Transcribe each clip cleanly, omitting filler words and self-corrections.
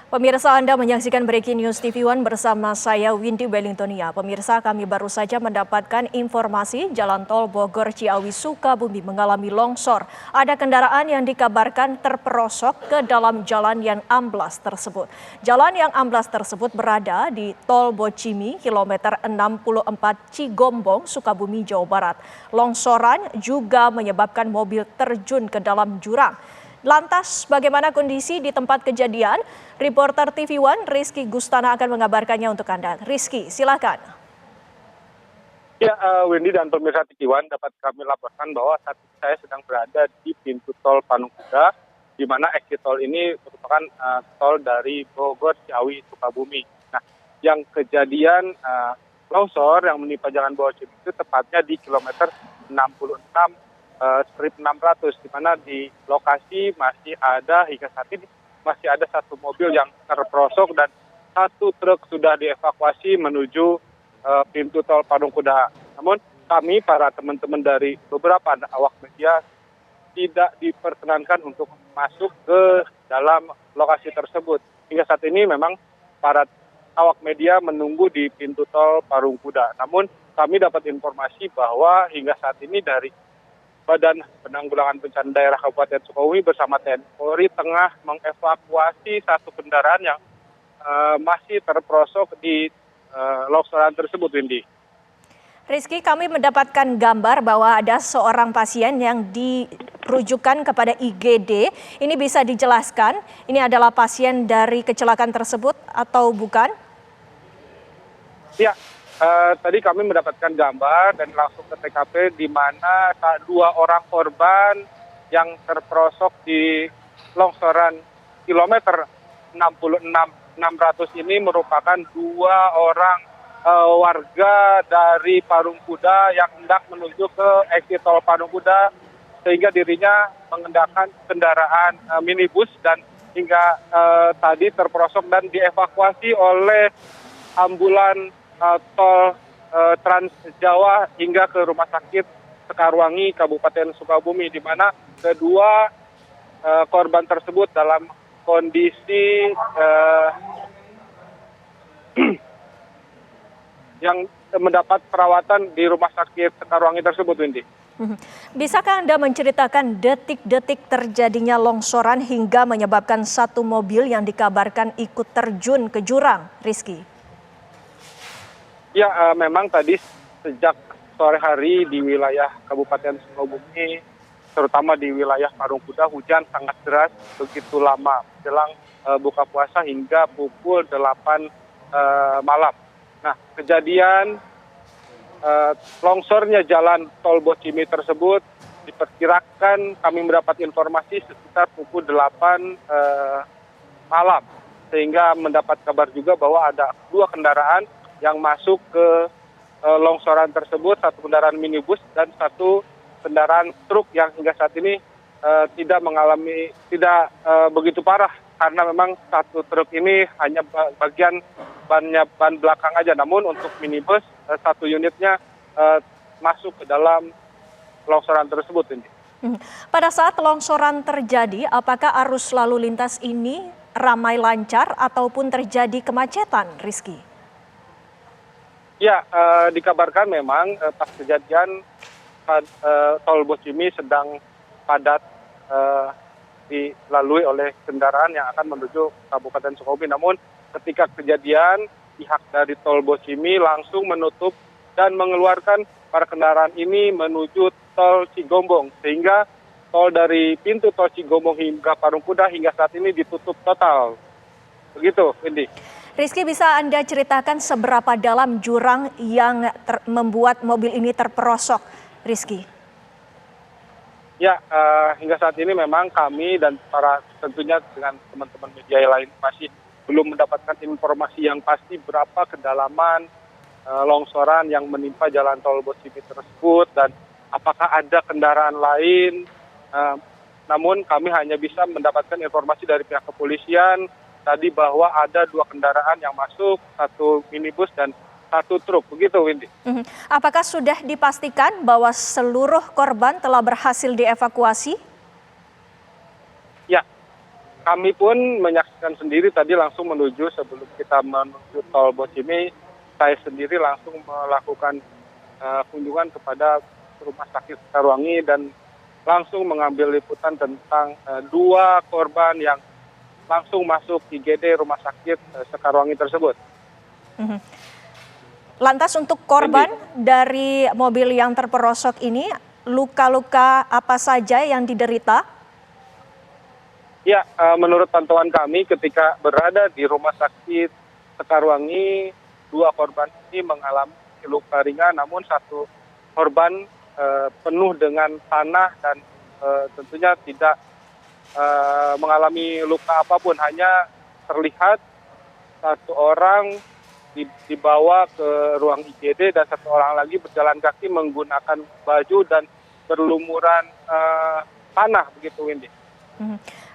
Pemirsa, Anda menyaksikan Breaking News TV One bersama saya Windy Wellingtonia. Pemirsa, kami baru saja mendapatkan informasi Jalan Tol Bogor Ciawi Sukabumi mengalami longsor. Ada kendaraan yang dikabarkan terperosok ke dalam jalan yang amblas tersebut. Jalan yang amblas tersebut berada di Tol Bocimi, kilometer 64 Cigombong, Sukabumi, Jawa Barat. Longsoran juga menyebabkan mobil terjun ke dalam jurang. Lantas, bagaimana kondisi di tempat kejadian? Reporter TV One Rizky Gustana akan mengabarkannya untuk Anda. Rizky, silakan. Ya, Wendy dan pemirsa TV One dapat kami laporkan bahwa saat ini saya sedang berada di pintu tol Patung Kuda, di mana exit tol ini merupakan tol dari Bogor Ciawi Sukabumi. Nah, yang kejadian longsor yang menimpa jalan bawah itu tepatnya di kilometer 66 strip 600, di mana di lokasi masih ada hingga saat ini masih ada satu mobil yang terperosok dan satu truk sudah dievakuasi menuju pintu tol Patung Kuda. Namun kami para teman-teman dari beberapa awak media tidak diperkenankan untuk masuk ke dalam lokasi tersebut. Hingga saat ini memang para awak media menunggu di pintu tol Patung Kuda. Namun kami dapat informasi bahwa hingga saat ini dari Badan Penanggulangan Bencana Daerah Kabupaten Sukabumi bersama TNI Polri tengah mengevakuasi satu kendaraan yang masih terperosok di longsoran tersebut, Windy. Rizky, kami mendapatkan gambar bahwa ada seorang pasien yang dirujukan kepada IGD. Ini bisa dijelaskan, ini adalah pasien dari kecelakaan tersebut atau bukan? Ya. Tadi kami mendapatkan gambar dan langsung ke TKP di mana dua orang korban yang terperosok di longsoran kilometer 66-600 ini merupakan dua orang warga dari Patung Kuda yang hendak menuju ke exit tol Patung Kuda, sehingga dirinya mengendakan kendaraan minibus dan hingga tadi terperosok dan dievakuasi oleh ambulan tol Trans Jawa hingga ke Rumah Sakit Sekarwangi, Kabupaten Sukabumi, di mana kedua korban tersebut dalam kondisi yang mendapat perawatan di Rumah Sakit Sekarwangi tersebut, Windy. Bisakah Anda menceritakan detik-detik terjadinya longsoran hingga menyebabkan satu mobil yang dikabarkan ikut terjun ke jurang, Rizky? Ya, memang tadi sejak sore hari di wilayah Kabupaten Sukabumi, terutama di wilayah Patung Kuda, hujan sangat deras begitu lama jelang buka puasa hingga pukul 8 malam. Nah, kejadian longsornya jalan tol Bocimi tersebut diperkirakan kami mendapat informasi sekitar pukul 8 malam. Sehingga mendapat kabar juga bahwa ada dua kendaraan yang masuk ke longsoran tersebut, satu kendaraan minibus dan satu kendaraan truk yang hingga saat ini tidak begitu parah karena memang satu truk ini hanya bagian ban belakang aja, namun untuk minibus satu unitnya masuk ke dalam longsoran tersebut ini. Pada saat longsoran terjadi, apakah arus lalu lintas ini ramai lancar ataupun terjadi kemacetan, Rizky? Ya, dikabarkan memang pas kejadian tol Bocimi sedang padat dilalui oleh kendaraan yang akan menuju Kabupaten Sukabumi. Namun ketika kejadian, pihak dari tol Bocimi langsung menutup dan mengeluarkan para kendaraan ini menuju tol Cigombong. Sehingga tol dari pintu tol Cigombong hingga Patung Kuda hingga saat ini ditutup total. Begitu, Windy. Rizky, bisa Anda ceritakan seberapa dalam jurang yang membuat mobil ini terperosok, Rizky? Ya, hingga saat ini memang kami dan tentunya dengan teman-teman media lain masih belum mendapatkan informasi yang pasti berapa kedalaman longsoran yang menimpa jalan tol Bocimi tersebut dan apakah ada kendaraan lain. Namun kami hanya bisa mendapatkan informasi dari pihak kepolisian tadi bahwa ada dua kendaraan yang masuk, satu minibus dan satu truk. Begitu, Windy. Apakah sudah dipastikan bahwa seluruh korban telah berhasil dievakuasi? Ya, kami pun menyaksikan Dan sendiri tadi langsung menuju sebelum kita menuju tol Bocimi, saya sendiri langsung melakukan kunjungan kepada Rumah Sakit Sekarwangi dan langsung mengambil liputan tentang 2 korban yang langsung masuk IGD Rumah Sakit Sekarwangi tersebut. Mhm. Lantas untuk korban dari mobil yang terperosok ini, luka-luka apa saja yang diderita? Ya, menurut pantauan kami ketika berada di Rumah Sakit Sekarwangi, 2 korban ini mengalami luka ringan, namun 1 korban penuh dengan tanah dan tentunya tidak mengalami luka apapun, hanya terlihat 1 orang dibawa ke ruang IGD dan 1 orang lagi berjalan kaki menggunakan baju dan berlumuran tanah begitu, Windy.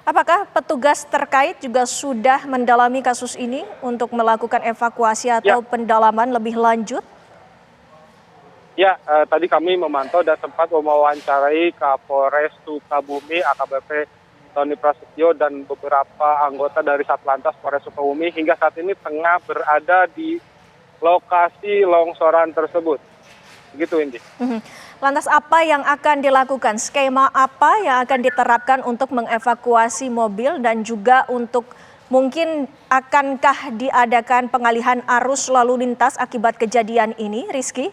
Apakah petugas terkait juga sudah mendalami kasus ini untuk melakukan evakuasi atau pendalaman lebih lanjut? Ya, tadi kami memantau dan sempat mewawancarai Kapolres Sukabumi AKBP Tony Prasetyo dan beberapa anggota dari Satlantas Polres Sukabumi hingga saat ini tengah berada di lokasi longsoran tersebut. Begitu, Indi. Lantas apa yang akan dilakukan? Skema apa yang akan diterapkan untuk mengevakuasi mobil dan juga untuk mungkin akankah diadakan pengalihan arus lalu lintas akibat kejadian ini, Rizky?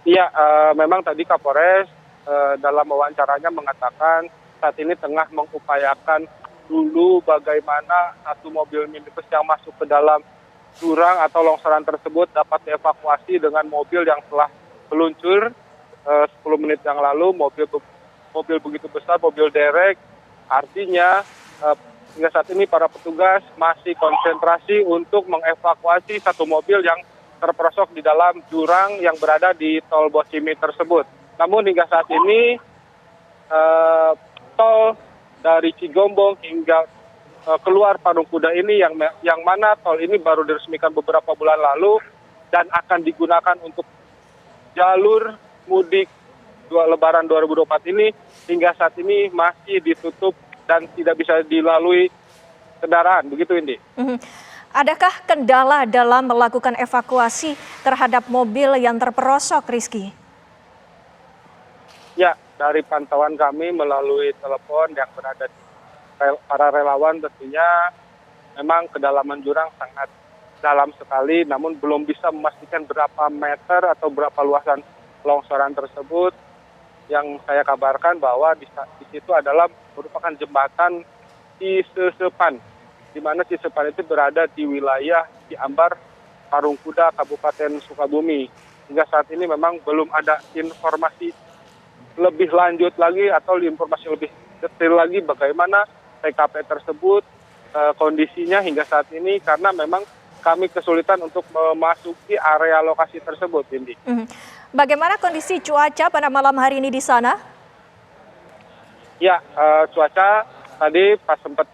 Iya, memang tadi Kapolres dalam wawancaranya mengatakan saat ini tengah mengupayakan dulu bagaimana 1 mobil minibus yang masuk ke dalam jurang atau longsoran tersebut dapat dievakuasi dengan mobil yang telah meluncur 10 menit yang lalu. Mobil begitu besar, mobil derek, artinya hingga saat ini para petugas masih konsentrasi untuk mengevakuasi 1 mobil yang terperosok di dalam jurang yang berada di tol Bocimi tersebut. Namun hingga saat ini tol dari Cigombong hingga keluar Patung Kuda ini yang mana tol ini baru diresmikan beberapa bulan lalu dan akan digunakan untuk jalur mudik Lebaran 2024 ini hingga saat ini masih ditutup dan tidak bisa dilalui kendaraan. Begitu, Indi. Adakah kendala dalam melakukan evakuasi terhadap mobil yang terperosok, Rizky? Ya, dari pantauan kami melalui telepon yang berada di para relawan tentunya memang kedalaman jurang sangat dalam sekali, namun belum bisa memastikan berapa meter atau berapa luasan longsoran tersebut. Yang saya kabarkan bahwa di situ adalah merupakan jembatan Cisesepan, di mana Cisesepan itu berada di wilayah Ciambar, Parung Kuda, Kabupaten Sukabumi. Hingga saat ini memang belum ada informasi lebih lanjut lagi atau informasi lebih detail lagi bagaimana TKP tersebut, kondisinya hingga saat ini, karena memang kami kesulitan untuk memasuki area lokasi tersebut, Indi. Bagaimana kondisi cuaca pada malam hari ini di sana? Ya, cuaca tadi pas sempat